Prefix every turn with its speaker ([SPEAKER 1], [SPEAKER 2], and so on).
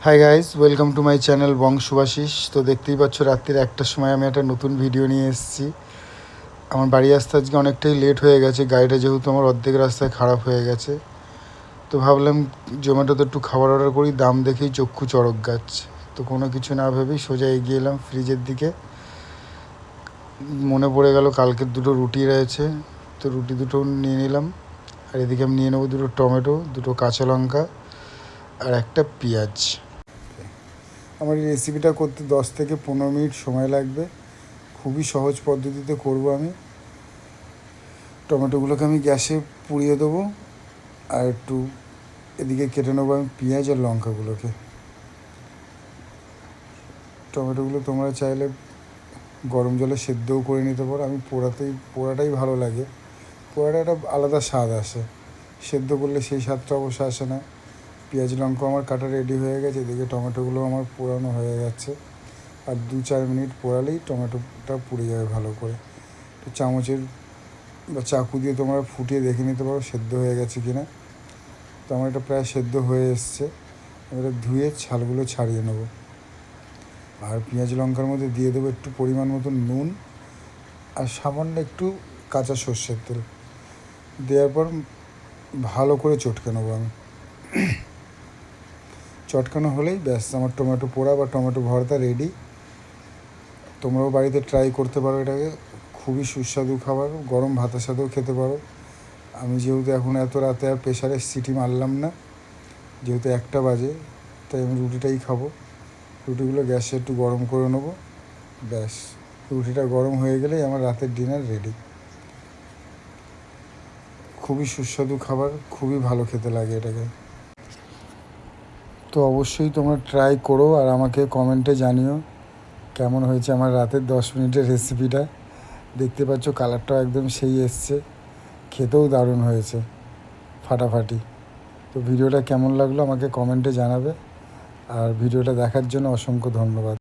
[SPEAKER 1] High guys, welcome to my channel Bongshubhashis. তো দেখতেই পাচ্ছ রাত্রির 1টার সময় আমি একটা নতুন ভিডিও নিয়ে এসেছি। আমার বাড়ি আসতে আজকে অনেকটাই লেট হয়ে গেছে, গাড়িটা যেহেতু আমার অর্ধেক রাস্তায় খারাপ হয়ে গেছে। তো ভাবলাম জোম্যাটোতে একটু খাবার অর্ডার করি, দাম দেখেই চক্ষু চড়ক গাছ। তো কোনো কিছু না ভেবেই সোজা এগিয়ে এলাম ফ্রিজের দিকে। মনে পড়ে গেল কালকের দুটো রুটি রয়েছে, তো রুটি দুটো নিয়ে নিলাম। আর এদিকে আমি নিয়ে নেবো দুটো টমেটো, দুটো কাঁচা লঙ্কা আর একটা পেঁয়াজ। আমার এই রেসিপিটা করতে 10 থেকে 15 মিনিট সময় লাগবে। খুবই সহজ পদ্ধতিতে করব আমি। টমেটোগুলোকে আমি গ্যাসে পুড়িয়ে দেবো, আর একটু এদিকে কেটে নেবো আমি পেঁয়াজ আর লঙ্কাগুলোকে। টমেটোগুলো তোমরা চাইলে গরম জলে সেদ্ধও করে নিতে পারো। আমি পোড়াটাই ভালো লাগে। পোড়াটা একটা আলাদা স্বাদ আসে, সেদ্ধ করলে সেই স্বাদটা অবশ্য আসে না। পেঁয়াজ লঙ্কা আমার কাটা রেডি হয়ে গেছে, এদিকে টমেটোগুলো আমার পোড়ানো হয়ে যাচ্ছে। আর 2-4 মিনিট পোড়ালেই টমেটোটা পুড়ে যাবে ভালো করে। তো চামচের বা চাকু দিয়ে তোমরা ফুটিয়ে দেখে নিতে পারো সেদ্ধ হয়ে গেছে কি না। তো আমার এটা প্রায় সেদ্ধ হয়ে এসছে। এবারে ধুয়ে ছালগুলো ছাড়িয়ে নেবো। আর পেঁয়াজ লঙ্কার মধ্যে দিয়ে দেবো একটু পরিমাণ মতো নুন আর সামান্য একটু কাঁচা সর্ষের তেল। দেওয়ার পর ভালো করে চটকে নেবো আমি। চটকানো হলেই ব্যাস আমার টমেটো পোড়া বা টমেটো ভর্তা রেডি। তোমরাও বাড়িতে ট্রাই করতে পারো এটাকে। খুবই সুস্বাদু খাবার, গরম ভাতের সাথেও খেতে পারো। আমি যেহেতু এখন এত রাতে আর প্রেশারে সিটি মারলাম না, যেহেতু 1টা বাজে, তাই আমি রুটিটাই খাবো। রুটিগুলো গ্যাসে একটু গরম করে নেবো, ব্যাস। রুটিটা গরম হয়ে গেলেই আমার রাতের ডিনার রেডি। খুবই সুস্বাদু খাবার, খুবই ভালো খেতে লাগে এটাকে। তো অবশ্যই তোমরা ট্রাই করো আর আমাকে কমেন্টে জানিও কেমন হয়েছে আমার রাতের 10 মিনিটের রেসিপিটা। দেখতে পাচ্ছ কালারটাও একদম সেই এসছে, খেতেও দারুণ হয়েছে, ফাটাফাটি। তো ভিডিওটা কেমন লাগলো আমাকে কমেন্টে জানাবে। আর ভিডিওটা দেখার জন্য অসংখ্য ধন্যবাদ।